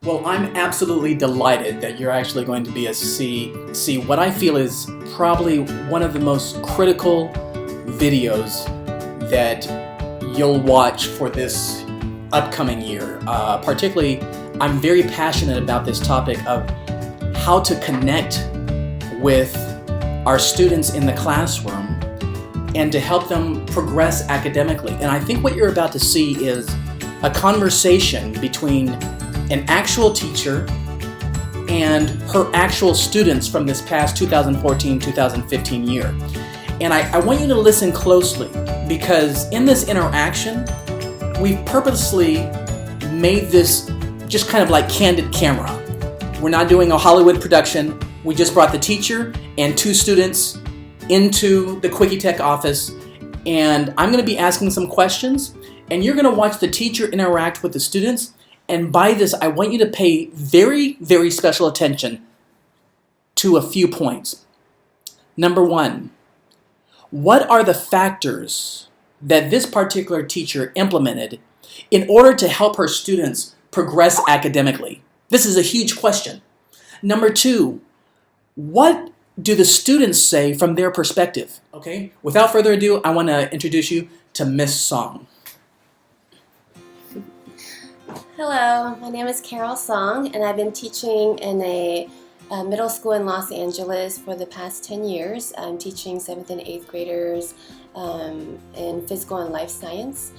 Well, I'm absolutely delighted that you're actually going to be a C. What I feel is probably one of the most critical videos that you'll watch for this upcoming year. Particularly, I'm very passionate about this topic of how to connect with our students in the classroom and to help them progress academically. And I think what you're about to see is a conversation between an actual teacher and her actual students from this past 2014-2015 year. And I want you to listen closely, because in this interaction, we've purposely made this just kind of like candid camera. We're not doing a Hollywood production. We just brought the teacher and two students into the Quickie Tech office, and I'm going to be asking some questions, and you're going to watch the teacher interact with the students. And by this, I want you to pay very, very special attention to a few points. Number one, what are the factors that this particular teacher implemented in order to help her students progress academically? This is a huge question. Number two, what do the students say from their perspective? Okay, without further ado, I want to introduce you to Miss Song. Hello, my name is Carol Song, and I've been teaching in a middle school in Los Angeles for the past 10 years. I'm teaching 7th and 8th graders in physical and life science.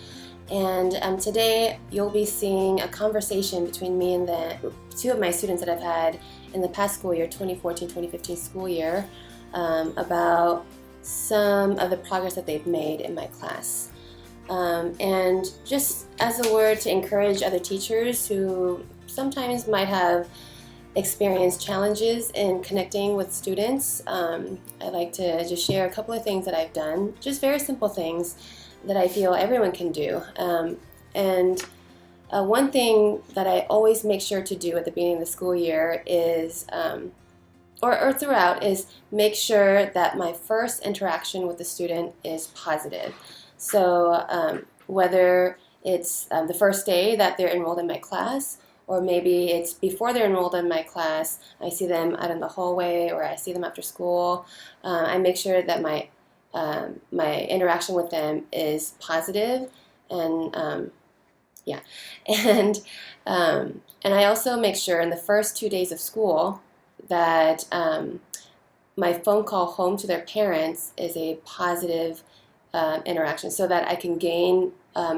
And today you'll be seeing a conversation between me and the two of my students that I've had in the past school year, 2014-2015 school year, about some of the progress that they've made in my class. And just as a word to encourage other teachers who sometimes might have experienced challenges in connecting with students, I'd like to just share a couple of things that I've done, just very simple things that I feel everyone can do. One thing that I always make sure to do at the beginning of the school year is, or throughout, is make sure that my first interaction with the student is positive. So whether it's the first day that they're enrolled in my class, or maybe it's before they're enrolled in my class, I see them out in the hallway, or I see them after school, I make sure that my interaction with them is positive, and yeah, and I also make sure in the first 2 days of school that my phone call home to their parents is a positive interaction, so that I can gain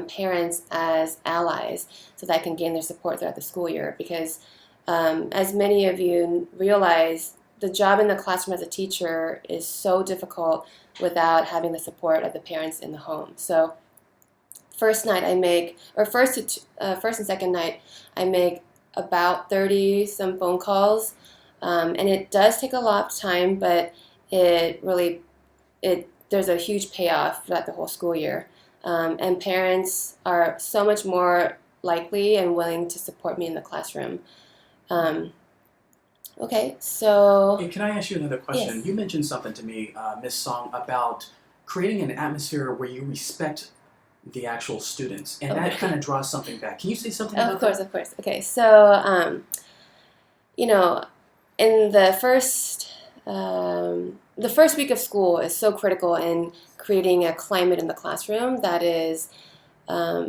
parents as allies, so that I can gain their support throughout the school year. Because as many of you realize, the job in the classroom as a teacher is so difficult without having the support of the parents in the home. So first night I make, or first and second night, I make about 30 some phone calls, and it does take a lot of time, but there's a huge payoff throughout the whole school year. And parents are so much more likely and willing to support me in the classroom. Okay, so... Hey, can I ask you another question? Yes. You mentioned something to me, Miss Song, about creating an atmosphere where you respect the actual students, and that kind of draws something back. Can you say something about that? Of course. Okay, so, in the first week of school is so critical in creating a climate in the classroom that is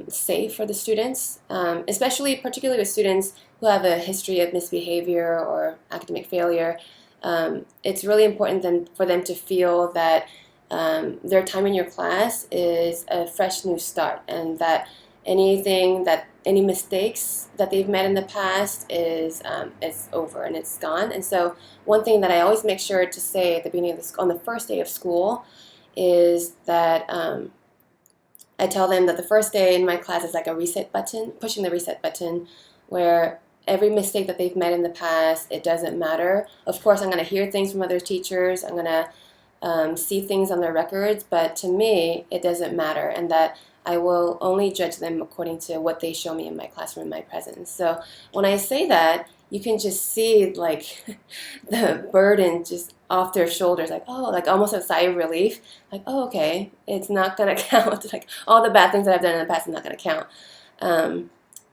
safe for the students, particularly with students who have a history of misbehavior or academic failure. It's really important for them to feel that their time in your class is a fresh new start, and that any mistakes that they've made in the past is over and it's gone. And so one thing that I always make sure to say at the beginning of on the first day of school is that I tell them that the first day in my class is like a reset button, pushing the reset button, where every mistake that they've made in the past, it doesn't matter. Of course, I'm going to hear things from other teachers. I'm going to see things on their records, but to me, it doesn't matter, and that I will only judge them according to what they show me in my classroom, in my presence. So when I say that, you can just see like the burden just off their shoulders, like, oh, like almost a sigh of relief, like, oh, okay, it's not gonna count. Like all the bad things that I've done in the past is not gonna count.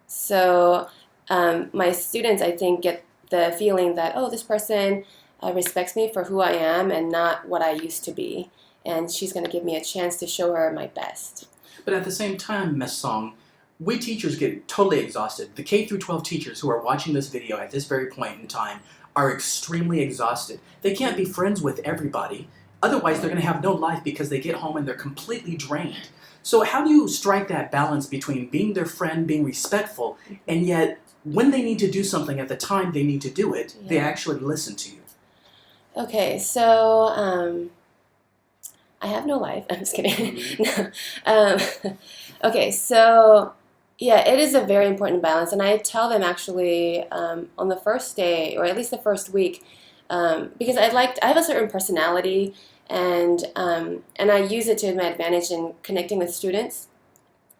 So my students, I think, get the feeling that, oh, this person respects me for who I am and not what I used to be. And she's going to give me a chance to show her my best. But at the same time, Miss Song, we teachers get totally exhausted. The K through 12 teachers who are watching this video at this very point in time are extremely exhausted. They can't be friends with everybody. Otherwise, they're going to have no life because they get home and they're completely drained. So how do you strike that balance between being their friend, being respectful, and yet when they need to do something at the time they need to do it, they actually listen to you? Okay, so I have no life. I'm just kidding. Okay, so yeah, it is a very important balance, and I tell them actually on the first day, or at least the first week, because I have a certain personality, and I use it to my advantage in connecting with students.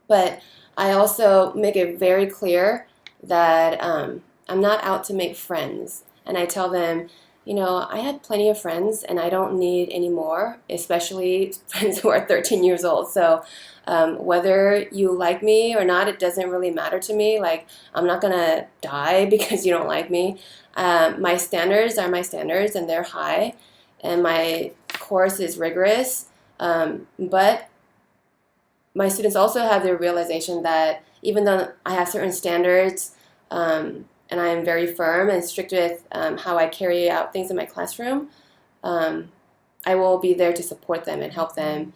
But I also make it very clear that I'm not out to make friends, and I tell them, you know, I have plenty of friends and I don't need any more, especially friends who are 13 years old. So whether you like me or not, it doesn't really matter to me. Like, I'm not going to die because you don't like me. My standards are my standards and they're high, and my course is rigorous. But my students also have the realization that even though I have certain standards, and I am very firm and strict with how I carry out things in my classroom, I will be there to support them and help them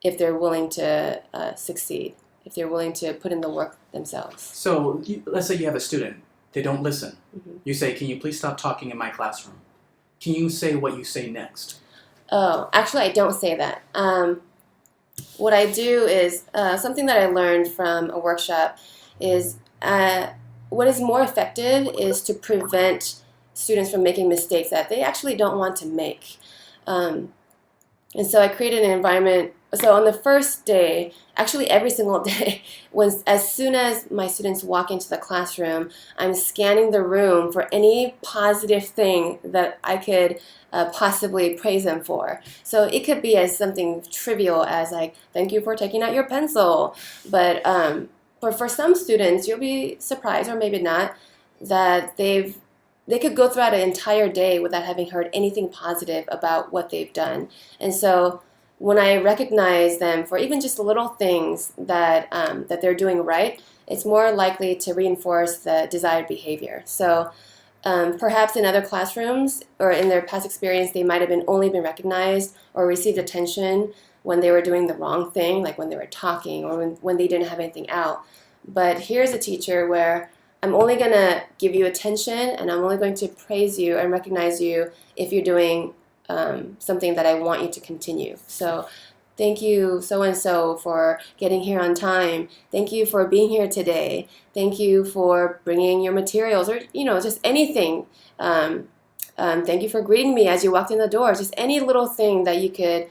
if they're willing to succeed, if they're willing to put in the work themselves. So let's say you have a student. They don't listen. Mm-hmm. You say, can you please stop talking in my classroom? Can you say what you say next? Oh, actually, I don't say that. What I do is something that I learned from a workshop is what is more effective is to prevent students from making mistakes that they actually don't want to make. And so I created an environment. So on the first day, actually every single day, as soon as my students walk into the classroom, I'm scanning the room for any positive thing that I could possibly praise them for. So it could be as something trivial as like, thank you for taking out your pencil. But for some students, you'll be surprised, or maybe not, that they could go throughout an entire day without having heard anything positive about what they've done. And so when I recognize them for even just little things that they're doing right, it's more likely to reinforce the desired behavior. So perhaps in other classrooms or in their past experience, they might have only been recognized or received attention when they were doing the wrong thing, like when they were talking or when they didn't have anything out. But here's a teacher where I'm only going to give you attention, and I'm only going to praise you and recognize you if you're doing something that I want you to continue. So thank you so-and-so for getting here on time. Thank you for being here today. Thank you for bringing your materials, or, you know, just anything. Thank you for greeting me as you walked in the door. Just any little thing that you could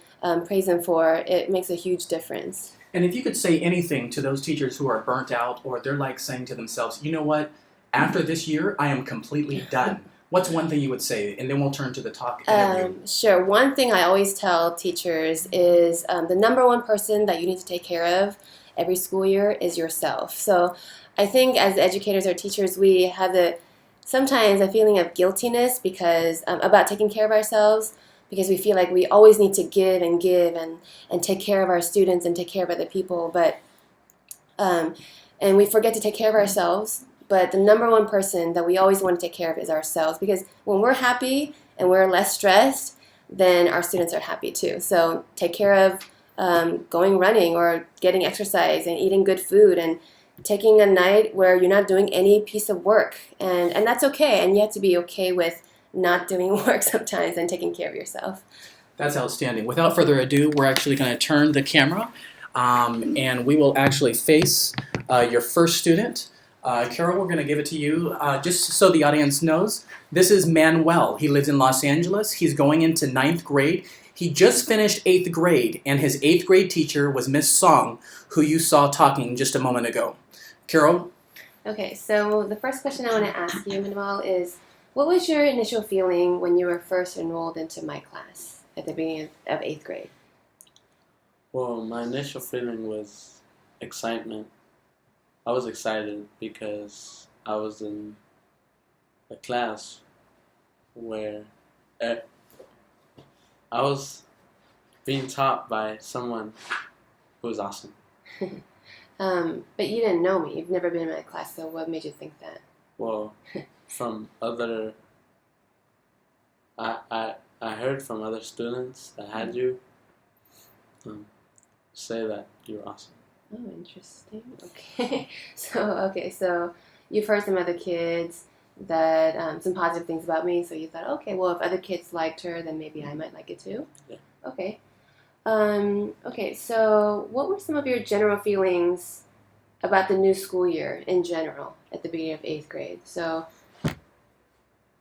praise them for, it makes a huge difference. And if you could say anything to those teachers who are burnt out, or they're like saying to themselves, you know what, after this year, I am completely done. What's one thing you would say? And then we'll turn to the talk interview. Sure. One thing I always tell teachers is the number one person that you need to take care of every school year is yourself. So I think as educators or teachers, we have sometimes a feeling of guiltiness because about taking care of ourselves, because we feel like we always need to give and take care of our students and take care of other people. But and we forget to take care of ourselves. But the number one person that we always want to take care of is ourselves, because when we're happy and we're less stressed, then our students are happy too. So take care of going running or getting exercise and eating good food and taking a night where you're not doing any piece of work. And that's okay. And you have to be okay with not doing work sometimes and taking care of yourself. That's outstanding. Without further ado, we're actually going to turn the camera and we will actually face your first student. Carol, we're going to give it to you. Just so the audience knows, this is Manuel. He lives in Los Angeles. He's going into 9th grade. He just finished 8th grade, and his 8th grade teacher was Miss Song, who you saw talking just a moment ago. Carol? Okay, so the first question I want to ask you, Manuel, is what was your initial feeling when you were first enrolled into my class at the beginning of 8th grade? Well, my initial feeling was excitement. I was excited because I was in a class where uh, I was being taught by someone who was awesome. But you didn't know me. You've never been in my class, so what made you think that? Well, from other, I heard from other students that had you say that you're awesome. Oh, interesting. Okay. So you've heard some other kids that some positive things about me, so you thought, okay, well, if other kids liked her, then maybe I might like it too. Yeah. Okay. Okay. So what were some of your general feelings about the new school year in general at the beginning of 8th grade? So,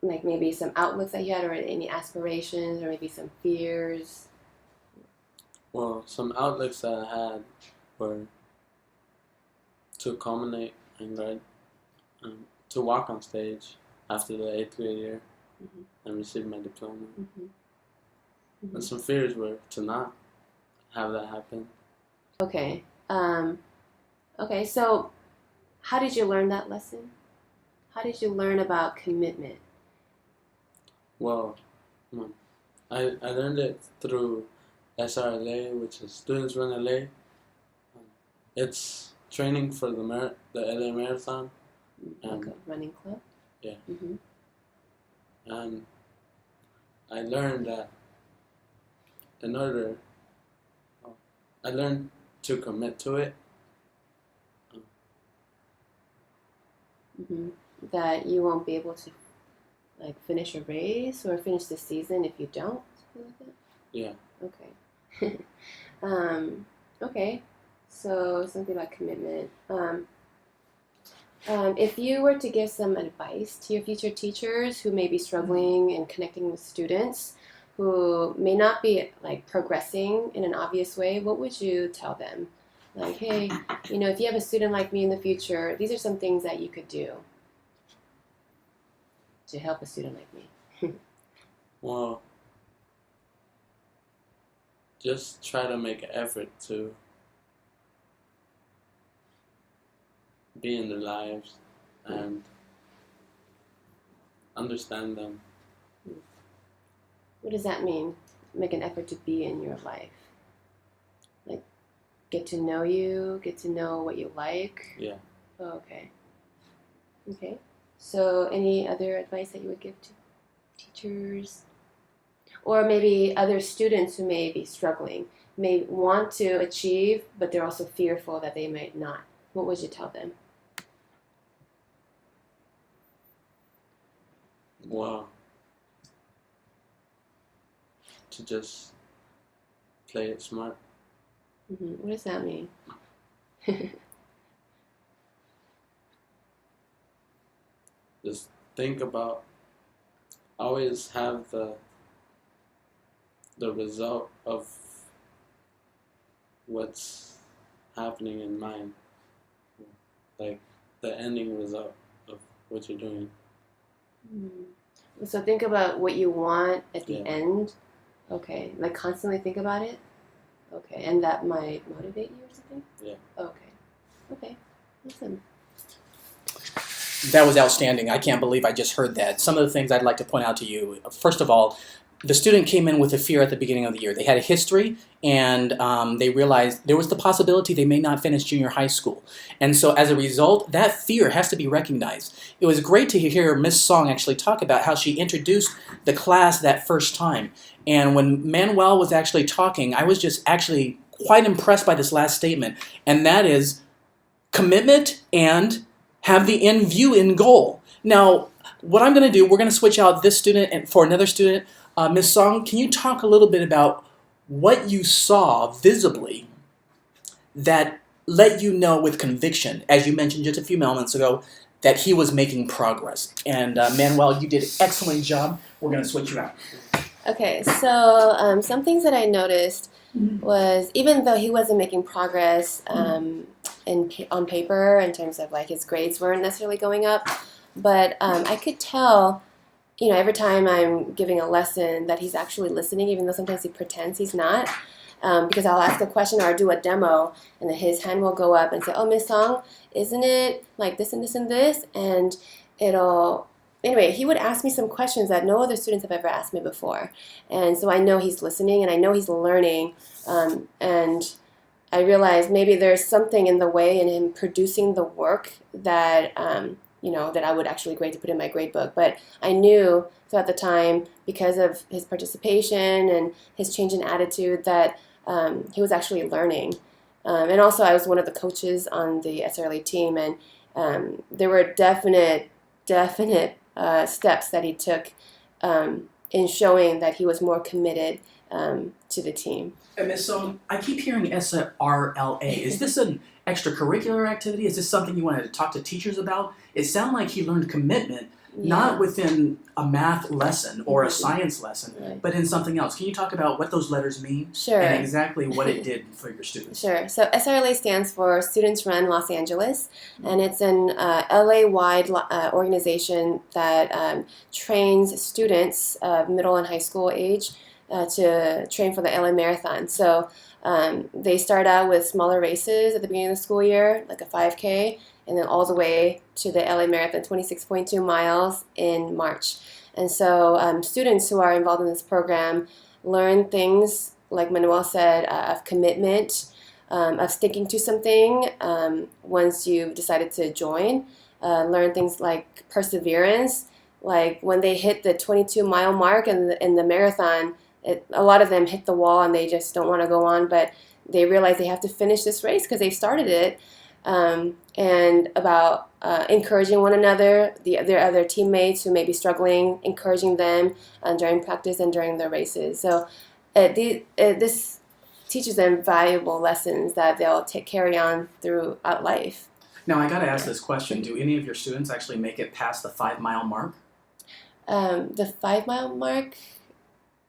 like maybe some outlooks that you had, or any aspirations, or maybe some fears. Well, some outlooks that I had were to culminate and to walk on stage after the 8th grade year and receive my diploma. And some fears were to not have that happen. Okay. Okay. So, how did you learn that lesson? How did you learn about commitment? Well, I learned it through SRLA, which is Students Run LA. It's training for the LA Marathon. Like a running club? Yeah. Mm-hmm. And I learned that I learned to commit to it. Mm-hmm. That you won't be able to like finish a race or finish the season if you don't? Something like that? Yeah. Okay. Okay. So something about commitment. If you were to give some advice to your future teachers who may be struggling and connecting with students who may not be like progressing in an obvious way, what would you tell them? Like, hey, if you have a student like me in the future, these are some things that you could do to help a student like me. Well, just try to make an effort to be in their lives and understand them. What does that mean? Make an effort to be in your life. Like, get to know you, get to know what you like. Yeah. Oh, okay. Okay. So, any other advice that you would give to teachers? Or maybe other students who may be struggling, may want to achieve, but they're also fearful that they might not. What would you tell them? Well, to just play it smart. What does that mean? Just think about, always have the result of what's happening in mind, like the ending result of what you're doing. So think about what you want at the Yeah. end. Okay, like constantly think about it. Okay, and that might motivate you or something. Yeah. Okay, awesome. That was outstanding. I can't believe I just heard that. Some of the things I'd like to point out to you. First of all, the student came in with a fear at the beginning of the year. They had a history, and they realized there was the possibility they may not finish junior high school. And so as a result, that fear has to be recognized. It was great to hear Miss Song actually talk about how she introduced the class that first time. And when Manuel was actually talking, I was just actually quite impressed by this last statement, and that is commitment and have the end view in goal. Now, what I'm going to do, we're going to switch out this student and for another student. Ms. Song, can you talk a little bit about what you saw visibly that let you know with conviction, as you mentioned just a few moments ago, that he was making progress? And Manuel, you did an excellent job. We're going to switch you out. Okay, so some things that I noticed was even though he wasn't making progress on paper in terms of like his grades weren't necessarily going up, but I could tell, every time I'm giving a lesson that he's actually listening, even though sometimes he pretends he's not. because I'll ask a question or do a demo, and then his hand will go up and say, "Oh, Miss Song, isn't it like this and this and this?" And it'll anyway. He would ask me some questions that no other students have ever asked me before, and so I know he's listening and I know he's learning, and I realized maybe there's something in the way in him producing the work that that I would actually grade to put in my grade book. But I knew throughout the time, because of his participation and his change in attitude, that he was actually learning. And also, I was one of the coaches on the SRLA team, and there were definite steps that he took in showing that he was more committed to the team. And Ms. Song, I keep hearing SRLA. Is this an extracurricular activity? Is this something you wanted to talk to teachers about? It sounded like he learned commitment, not within a math lesson or a science lesson, but in something else. Can you talk about what those letters mean? Sure. And exactly what it did for your students? Sure. So SRLA stands for Students Run Los Angeles, and it's an LA-wide organization that trains students of middle and high school age to train for the LA Marathon. So they start out with smaller races at the beginning of the school year, like a 5K, and then all the way to the LA Marathon, 26.2 miles in March. And so students who are involved in this program learn things, like Manuel said, of commitment, of sticking to something once you've decided to join, learn things like perseverance, like when they hit the 22-mile mark in the marathon, a lot of them hit the wall and they just don't want to go on, but they realize they have to finish this race because they started it, and about encouraging one another, their other teammates who may be struggling, encouraging them during practice and during their races. So this teaches them valuable lessons that they'll carry on throughout life. Now, I got to ask this question. Do any of your students actually make it past the 5-mile mark? The 5-mile mark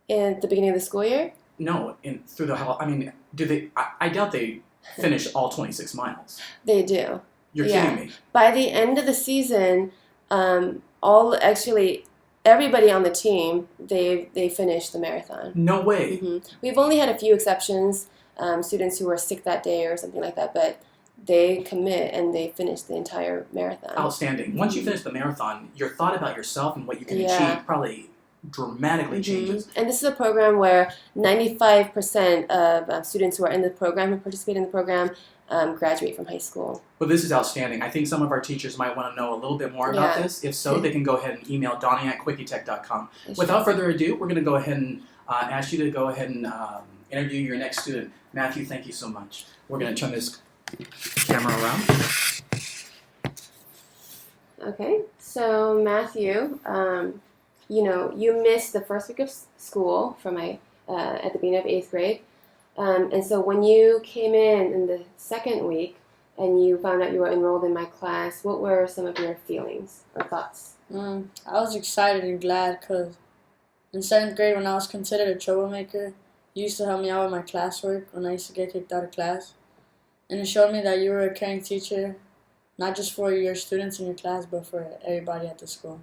in the beginning of the school year? No, through the whole. I mean, do they? I doubt they finish all 26 miles. They do. You're kidding me. By the end of the season, everybody on the team they finished the marathon. No way. Mm-hmm. We've only had a few exceptions, students who were sick that day or something like that, but they commit and they finish the entire marathon. Outstanding. Once you finish the marathon, your thought about yourself and what you can achieve probably dramatically changes. And this is a program where 95% of students who are in the program, who participate in the program, graduate from high school. Well, this is outstanding. I think some of our teachers might want to know a little bit more about this. If so, they can go ahead and email Donnie@quickietech.com. Without further ado, we're going to go ahead and ask you to go ahead and interview your next student. Matthew, thank you so much. We're going to turn this camera around. Okay, so Matthew, you missed the first week of school for at the beginning of 8th grade. And so when you came in the second week and you found out you were enrolled in my class, what were some of your feelings or thoughts? I was excited and glad because in 7th grade, when I was considered a troublemaker, you used to help me out with my classwork when I used to get kicked out of class. And it showed me that you were a caring teacher, not just for your students in your class, but for everybody at the school.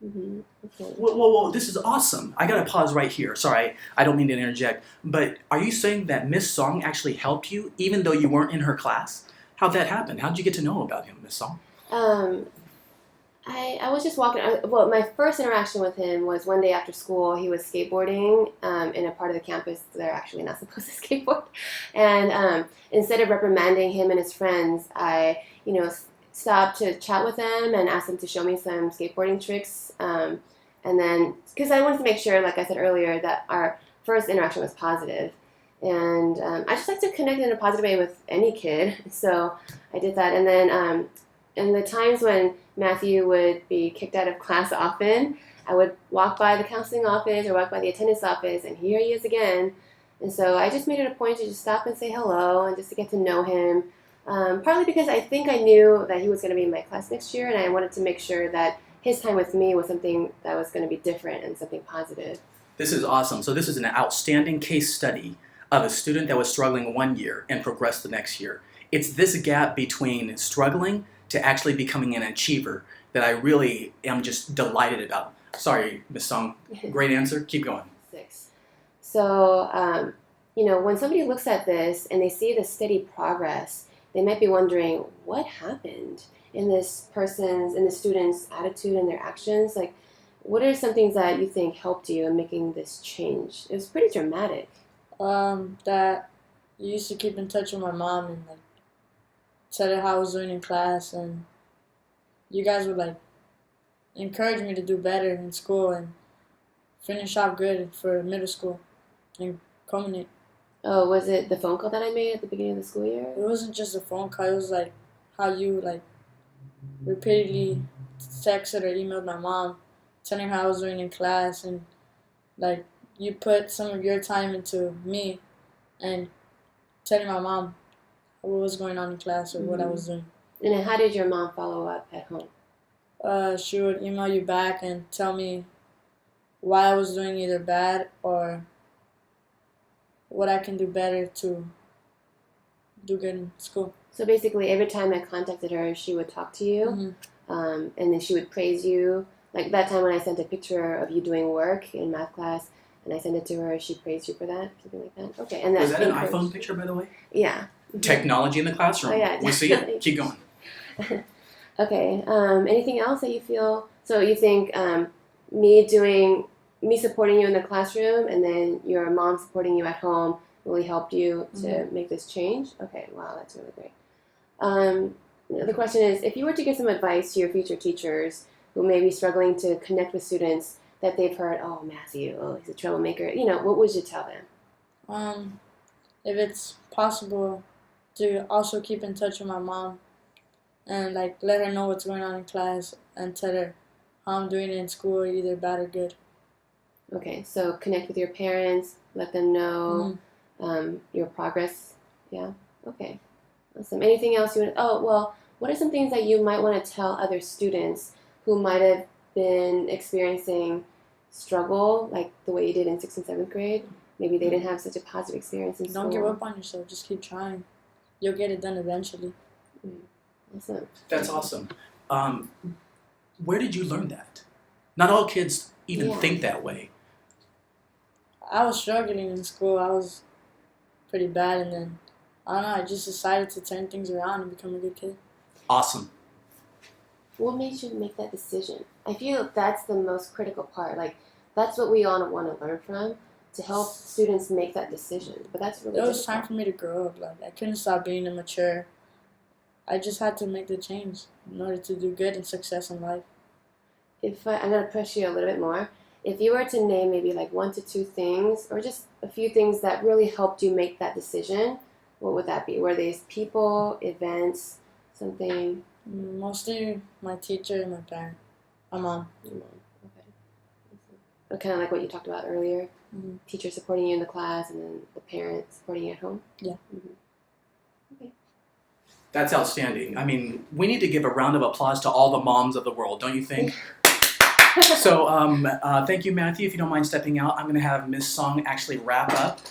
Mm-hmm. Okay. Whoa, this is awesome. I got to pause right here. Sorry, I don't mean to interject. But are you saying that Miss Song actually helped you, even though you weren't in her class? How'd that happen? How'd you get to know about him, Miss Song? I was just walking. Well, my first interaction with him was one day after school. He was skateboarding in a part of the campus they're actually not supposed to skateboard. And instead of reprimanding him and his friends, I, stopped to chat with them and asked them to show me some skateboarding tricks. And then, because I wanted to make sure, like I said earlier, that our first interaction was positive. And I just like to connect in a positive way with any kid. So I did that. And then in the times when Matthew would be kicked out of class often, I would walk by the counseling office or walk by the attendance office, and here he is again. And so I just made it a point to just stop and say hello and just to get to know him. Partly because I think I knew that he was going to be in my class next year, and I wanted to make sure that his time with me was something that was going to be different and something positive. This is awesome. So this is an outstanding case study of a student that was struggling one year and progressed the next year. It's this gap between struggling to actually becoming an achiever that I really am just delighted about. Sorry, Ms. Song. Great answer. Keep going. 6. So when somebody looks at this and they see the steady progress, they might be wondering what happened in the student's attitude and their actions. Like, what are some things that you think helped you in making this change? It was pretty dramatic. That you used to keep in touch with my mom and like tell her how I was doing in class, and you guys would like encourage me to do better in school and finish out good for middle school and culminate. Oh, was it the phone call that I made at the beginning of the school year? It wasn't just a phone call. It was like how you like repeatedly texted or emailed my mom, telling her how I was doing in class, and like you put some of your time into me, and telling my mom what was going on in class or what I was doing. And then how did your mom follow up at home? She would email you back and tell me why I was doing either bad or what I can do better to do good in school. So basically, every time I contacted her, she would talk to you, and then she would praise you. Like that time when I sent a picture of you doing work in math class, and I sent it to her, she praised you for that, something like that. Okay, and Was that an iPhone picture, by the way? Yeah. Technology in the classroom. Oh, yeah, We see it. Keep going. Okay. Anything else that you feel? So you think me supporting you in the classroom, and then your mom supporting you at home really helped you to make this change? Okay. Wow, that's really great. The question is, if you were to give some advice to your future teachers who may be struggling to connect with students that they've heard, oh, Matthew, oh, he's a troublemaker, what would you tell them? If it's possible to also keep in touch with my mom and like let her know what's going on in class and tell her how I'm doing in school, either bad or good. Okay, so connect with your parents, let them know your progress. Yeah, okay, awesome. Anything else you want? Oh, well, what are some things that you might want to tell other students who might have been experiencing struggle like the way you did in 6th and 7th grade? Maybe they didn't have such a positive experience in school. Don't give up on yourself. Just keep trying. You'll get it done eventually. Awesome. That's awesome. Where did you learn that? Not all kids even think that way. I was struggling in school. I was pretty bad, and then, I don't know, I just decided to turn things around and become a good kid. Awesome. What made you make that decision? I feel that's the most critical part. Like, that's what we all want to learn from, to help students make that decision. But that's really It was time for me to grow up. Like, I couldn't stop being immature. I just had to make the change in order to do good and success in life. I'm going to push you a little bit more. If you were to name maybe like 1 to 2 things, or just a few things that really helped you make that decision, what would that be? Were these people, events, something? Mostly my teacher and my parent. My mom. Your mom. Okay. Kind of like what you talked about earlier. Teacher supporting you in the class, and then the parent supporting you at home. Yeah. Okay. That's outstanding. I mean, we need to give a round of applause to all the moms of the world, don't you think? So, thank you, Matthew. If you don't mind stepping out, I'm going to have Ms. Song actually wrap up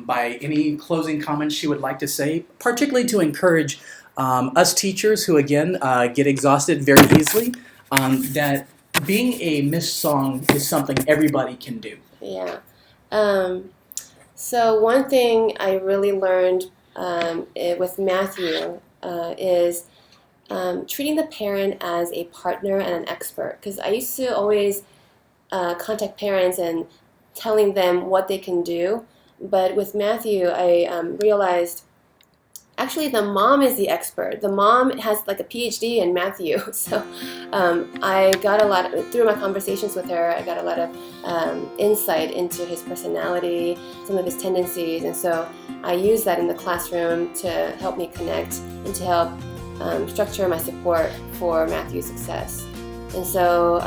by any closing comments she would like to say, particularly to encourage us teachers who, again, get exhausted very easily, that being a Miss Song is something everybody can do. Yeah. So one thing I really learned with Matthew is treating the parent as a partner and an expert. Because I used to always contact parents and telling them what they can do. But with Matthew, I realized actually the mom is the expert. The mom has like a PhD in Matthew. So I got a lot, through my conversations with her, I got a lot of insight into his personality, some of his tendencies. And so I use that in the classroom to help me connect and to help structure my support for Matthew's success. And so,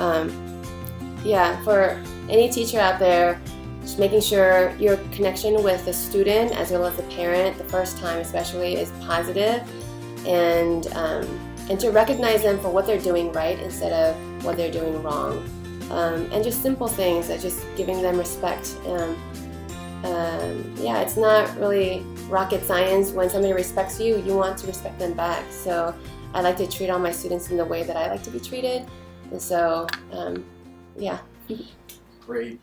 for any teacher out there, just making sure your connection with the student as well as the parent, the first time especially, is positive, and to recognize them for what they're doing right instead of what they're doing wrong. And just simple things, like just giving them respect. It's not really rocket science. When somebody respects you, you want to respect them back. So I like to treat all my students in the way that I like to be treated. And so, Great.